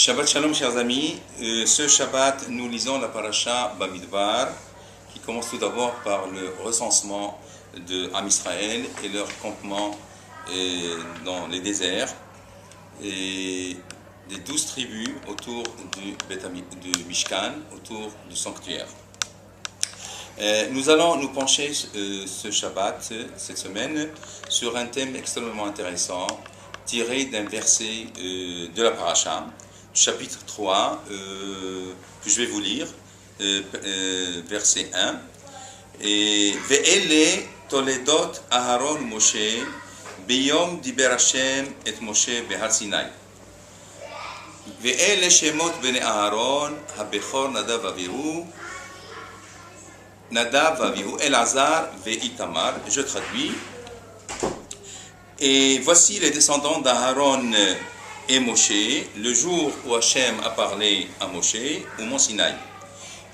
Shabbat Shalom, chers amis. Ce Shabbat, nous lisons la paracha Bamidbar, qui commence tout d'abord par le recensement de Am Israël et leur campement dans les déserts, et des 12 tribus autour du Mishkan, autour du sanctuaire. Nous allons nous pencher ce Shabbat, cette semaine, sur un thème extrêmement intéressant, tiré d'un verset de la paracha, chapitre 3, que je vais vous lire, verset 1. Et Ve'ele toledot Aharon Moshe biyom diber Hashem et Moshe behar Sinai. Ve'ele shemot bene Aharon habechor Nadav Avihu Elazar ve'itamar. Je traduis. Et voici les descendants d'Aaron et Moshe, le jour où Hachem a parlé à Moshe au mont Sinaï.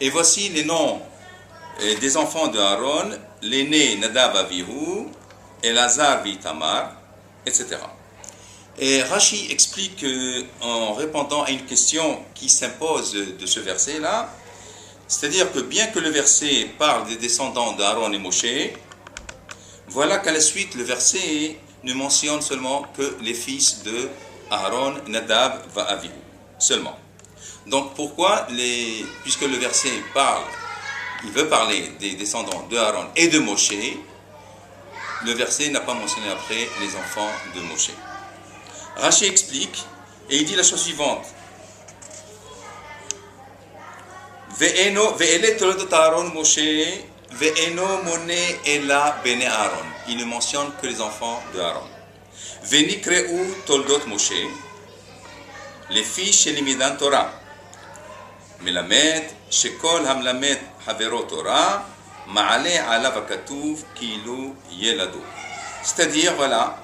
Et voici les noms des enfants d'Aaron, l'aîné Nadav Avihu, Elazar ve'itamar, etc. Et Rashi explique en répondant à une question qui s'impose de ce verset-là, c'est-à-dire que bien que le verset parle des descendants d'Aaron et Moshe, voilà qu'à la suite le verset ne mentionne seulement que les fils de Aaron, Nadav, Avihu, seulement. Donc pourquoi, puisque le verset il veut parler des descendants de Aaron et de Moshe, le verset n'a pas mentionné après les enfants de Moshe. Rashi explique, et il dit la chose suivante. Ve'ele toledot Aaron Moshe ve'eno mone ela bene Aaron. Il ne mentionne que les enfants de Aaron. Ve'nikreu toldot Moshe, les filles chez l'imidan Torah. Melamed shekol hamlamed havero Torah ma'ale alav hakatuv kilu yelado. C'est-à-dire, voilà,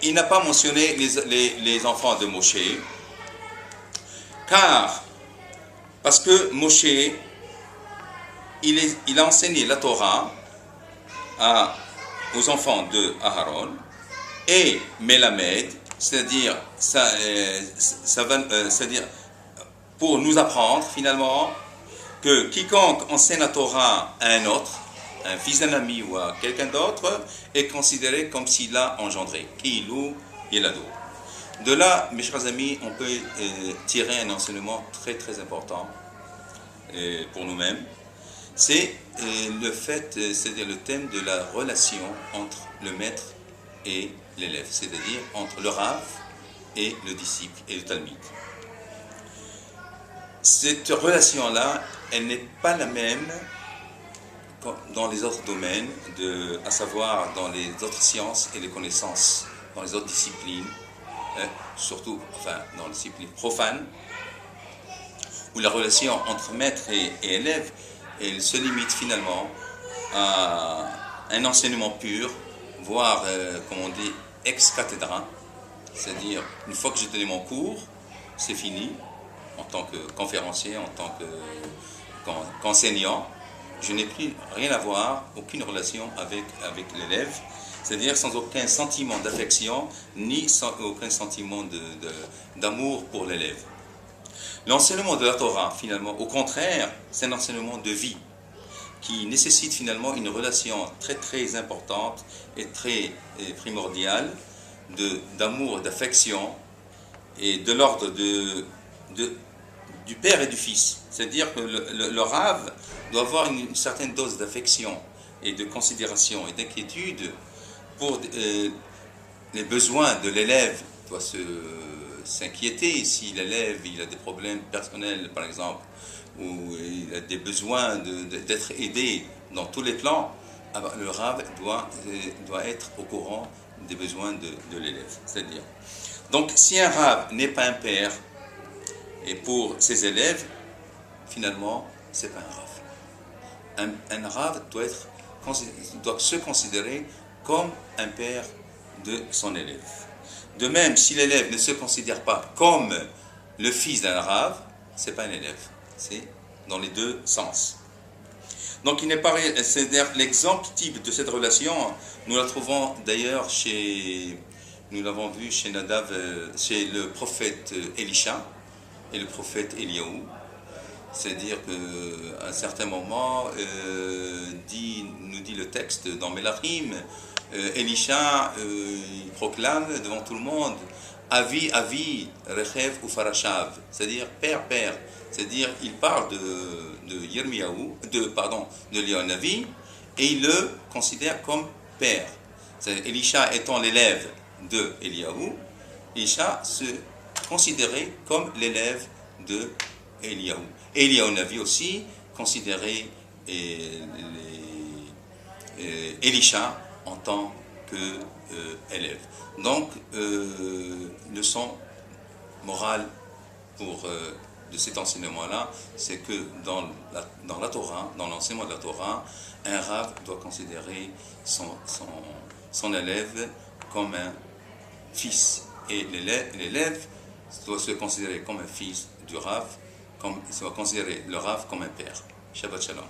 il n'a pas mentionné les enfants de Moshe, parce que Moshe, il a enseigné la Torah aux enfants de Aaron, et Melamed, c'est-à-dire pour nous apprendre finalement que quiconque enseigne la Torah à un autre, un fils d'un ami ou à quelqu'un d'autre, est considéré comme s'il l'a engendré. Kilu Yelado. De là, mes chers amis, on peut tirer un enseignement très très important pour nous-mêmes. C'est c'est-à-dire le thème de la relation entre le maître et l'élève, c'est-à-dire entre le Rav et le disciple et le Talmid. Cette relation-là, elle n'est pas la même dans les autres domaines, à savoir dans les autres sciences et les connaissances, dans les autres disciplines, surtout dans les disciplines profanes, où la relation entre maître et élève, elle se limite finalement à un enseignement pur, voire, comme on dit, ex cathedra, c'est-à-dire, une fois que j'ai donné mon cours, c'est fini, en tant que conférencier, en tant qu'enseignant, je n'ai plus rien à voir, aucune relation avec l'élève, c'est-à-dire sans aucun sentiment d'affection, ni sans aucun sentiment d'amour pour l'élève. L'enseignement de la Torah, finalement, au contraire, c'est un enseignement de vie qui nécessite finalement une relation très très importante et très primordiale d'amour, d'affection et de l'ordre du père et du fils. C'est-à-dire que le Rav doit avoir une certaine dose d'affection et de considération et d'inquiétude pour les besoins de l'élève. Il doit s'inquiéter si l'élève il a des problèmes personnels, par exemple, ou il a des besoins d'être aidé dans tous les plans. Alors, le Rav doit être au courant des besoins de l'élève. C'est-à-dire, donc, si un Rav n'est pas un père, et pour ses élèves, finalement, c'est pas un Rav. Un Rav doit se considérer comme un père de son élève. De même, si l'élève ne se considère pas comme le fils d'un Rav, c'est pas un élève. C'est dans les deux sens. Donc, c'est-à-dire l'exemple type de cette relation, nous la trouvons d'ailleurs nous l'avons vu chez le prophète Élisha, et le prophète Eliaou. C'est-à-dire qu'à un certain moment, nous dit le texte dans Melachim, Elisha il proclame devant tout le monde Avi, Avi, Rechev ou Farashav, c'est-à-dire Père, Père. C'est-à-dire il parle de Yirmiyahu, de Eliyahu et il le considère comme père. Elisha étant l'élève de Eliyahu, Elisha se considérait comme l'élève de Eliyahu. Et Eliyahu Navi aussi considérait Elisha en tant qu'élève. Donc, leçon morale de cet enseignement-là, c'est que dans la Torah, dans l'enseignement de la Torah, un Rav doit considérer son élève comme un fils. Et l'élève doit se considérer comme un fils du Rav, il doit considérer le Rav comme un père. Shabbat Shalom.